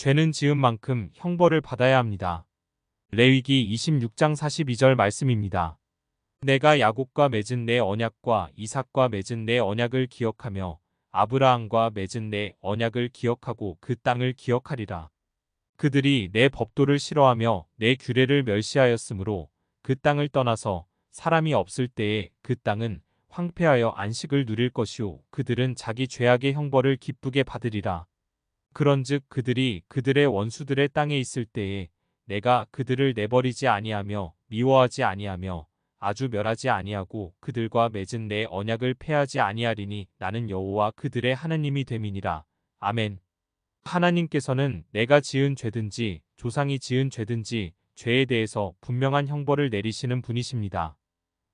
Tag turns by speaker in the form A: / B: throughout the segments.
A: 죄는 지은 만큼 형벌을 받아야 합니다. 레위기 26장 42절 말씀입니다. 내가 야곱과 맺은 내 언약과 이삭과 맺은 내 언약을 기억하며 아브라함과 맺은 내 언약을 기억하고 그 땅을 기억하리라. 그들이 내 법도를 싫어하며 내 규례를 멸시하였으므로 그 땅을 떠나서 사람이 없을 때에 그 땅은 황폐하여 안식을 누릴 것이요 그들은 자기 죄악의 형벌을 기쁘게 받으리라. 그런즉 그들이 그들의 원수들의 땅에 있을 때에 내가 그들을 내버리지 아니하며 미워하지 아니하며 아주 멸하지 아니하고 그들과 맺은 내 언약을 폐하지 아니하리니 나는 여호와 그들의 하나님이 됨이니라. 아멘. 하나님께서는 내가 지은 죄든지 조상이 지은 죄든지 죄에 대해서 분명한 형벌을 내리시는 분이십니다.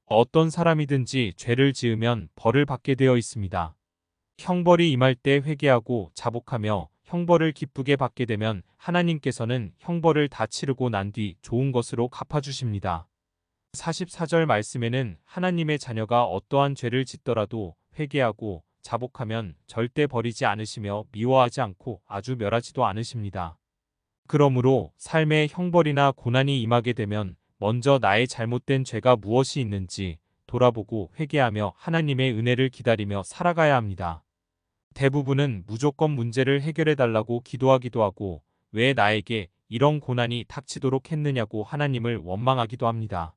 A: 어떤 사람이든지 죄를 지으면 벌을 받게 되어 있습니다. 형벌이 임할 때 회개하고 자복하며 형벌을 기쁘게 받게 되면 하나님께서는 형벌을 다 치르고 난 뒤 좋은 것으로 갚아주십니다. 44절 말씀에는 하나님의 자녀가 어떠한 죄를 짓더라도 회개하고 자복하면 절대 버리지 않으시며 미워하지 않고 아주 멸하지도 않으십니다. 그러므로 삶의 형벌이나 고난이 임하게 되면 먼저 나의 잘못된 죄가 무엇이 있는지 돌아보고 회개하며 하나님의 은혜를 기다리며 살아가야 합니다. 대부분은 무조건 문제를 해결해 달라고 기도하기도 하고 왜 나에게 이런 고난이 닥치도록 했느냐고 하나님을 원망하기도 합니다.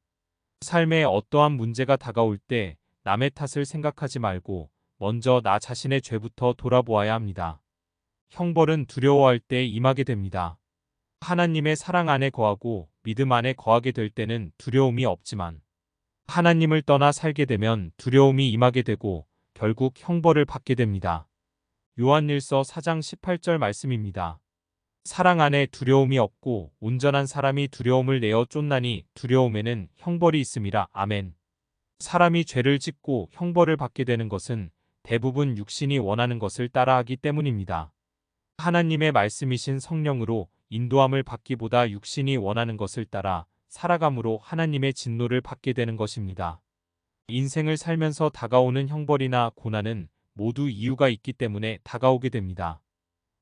A: 삶에 어떠한 문제가 다가올 때 남의 탓을 생각하지 말고 먼저 나 자신의 죄부터 돌아보아야 합니다. 형벌은 두려워할 때 임하게 됩니다. 하나님의 사랑 안에 거하고 믿음 안에 거하게 될 때는 두려움이 없지만 하나님을 떠나 살게 되면 두려움이 임하게 되고 결국 형벌을 받게 됩니다. 요한일서 4장 18절 말씀입니다. 사랑 안에 두려움이 없고 온전한 사람이 두려움을 내어 쫓나니 두려움에는 형벌이 있음이라. 아멘. 사람이 죄를 짓고 형벌을 받게 되는 것은 대부분 육신이 원하는 것을 따라하기 때문입니다. 하나님의 말씀이신 성령으로 인도함을 받기보다 육신이 원하는 것을 따라 살아감으로 하나님의 진노를 받게 되는 것입니다. 인생을 살면서 다가오는 형벌이나 고난은 모두 이유가 있기 때문에 다가오게 됩니다.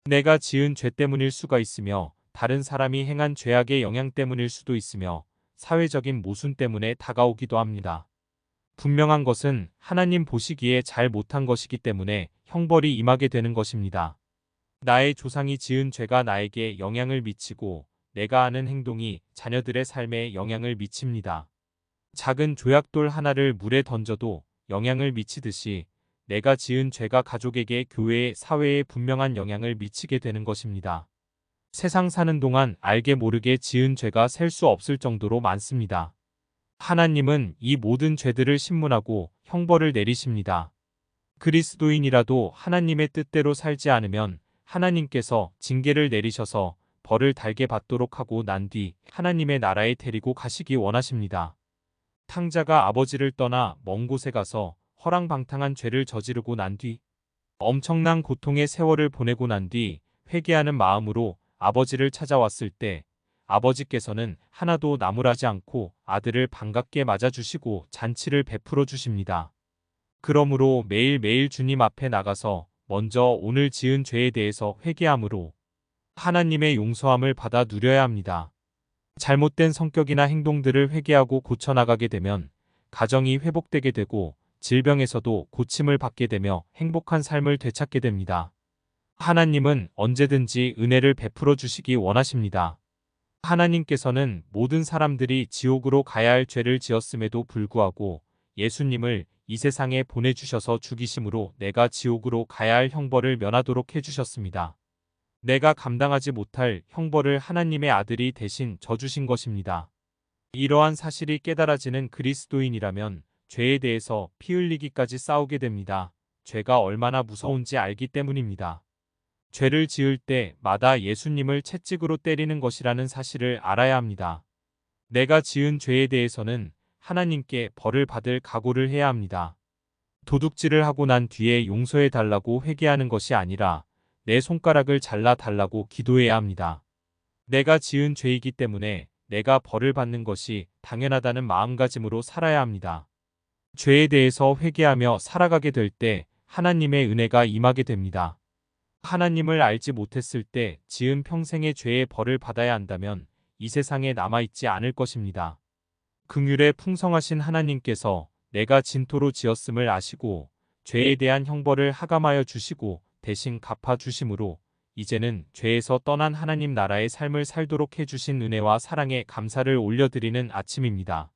A: 내가 지은 죄 때문일 수가 있으며 다른 사람이 행한 죄악의 영향 때문일 수도 있으며 사회적인 모순 때문에 다가오기도 합니다. 분명한 것은 하나님 보시기에 잘 못한 것이기 때문에 형벌이 임하게 되는 것입니다. 나의 조상이 지은 죄가 나에게 영향을 미치고 내가 하는 행동이 자녀들의 삶에 영향을 미칩니다. 작은 조약돌 하나를 물에 던져도 영향을 미치듯이 내가 지은 죄가 가족에게 교회에 사회에 분명한 영향을 미치게 되는 것입니다. 세상 사는 동안 알게 모르게 지은 죄가 셀 수 없을 정도로 많습니다. 하나님은 이 모든 죄들을 심문하고 형벌을 내리십니다. 그리스도인이라도 하나님의 뜻대로 살지 않으면 하나님께서 징계를 내리셔서 벌을 달게 받도록 하고 난 뒤 하나님의 나라에 데리고 가시기 원하십니다. 탕자가 아버지를 떠나 먼 곳에 가서 허랑방탕한 죄를 저지르고 난 뒤 엄청난 고통의 세월을 보내고 난 뒤 회개하는 마음으로 아버지를 찾아왔을 때 아버지께서는 하나도 나무라지 않고 아들을 반갑게 맞아주시고 잔치를 베풀어 주십니다. 그러므로 매일매일 주님 앞에 나가서 먼저 오늘 지은 죄에 대해서 회개함으로 하나님의 용서함을 받아 누려야 합니다. 잘못된 성격이나 행동들을 회개하고 고쳐나가게 되면 가정이 회복되게 되고 질병에서도 고침을 받게 되며 행복한 삶을 되찾게 됩니다. 하나님은 언제든지 은혜를 베풀어 주시기 원하십니다. 하나님께서는 모든 사람들이 지옥으로 가야 할 죄를 지었음에도 불구하고 예수님을 이 세상에 보내주셔서 죽이심으로 내가 지옥으로 가야 할 형벌을 면하도록 해주셨습니다. 내가 감당하지 못할 형벌을 하나님의 아들이 대신 져주신 것입니다. 이러한 사실이 깨달아지는 그리스도인이라면 죄에 대해서 피 흘리기까지 싸우게 됩니다. 죄가 얼마나 무서운지 알기 때문입니다. 죄를 지을 때마다 예수님을 채찍으로 때리는 것이라는 사실을 알아야 합니다. 내가 지은 죄에 대해서는 하나님께 벌을 받을 각오를 해야 합니다. 도둑질을 하고 난 뒤에 용서해 달라고 회개하는 것이 아니라 내 손가락을 잘라 달라고 기도해야 합니다. 내가 지은 죄이기 때문에 내가 벌을 받는 것이 당연하다는 마음가짐으로 살아야 합니다. 죄에 대해서 회개하며 살아가게 될 때 하나님의 은혜가 임하게 됩니다. 하나님을 알지 못했을 때 지은 평생의 죄의 벌을 받아야 한다면 이 세상에 남아있지 않을 것입니다. 긍휼에 풍성하신 하나님께서 내가 진토로 지었음을 아시고 죄에 대한 형벌을 하감하여 주시고 대신 갚아 주심으로 이제는 죄에서 떠난 하나님 나라의 삶을 살도록 해주신 은혜와 사랑에 감사를 올려드리는 아침입니다.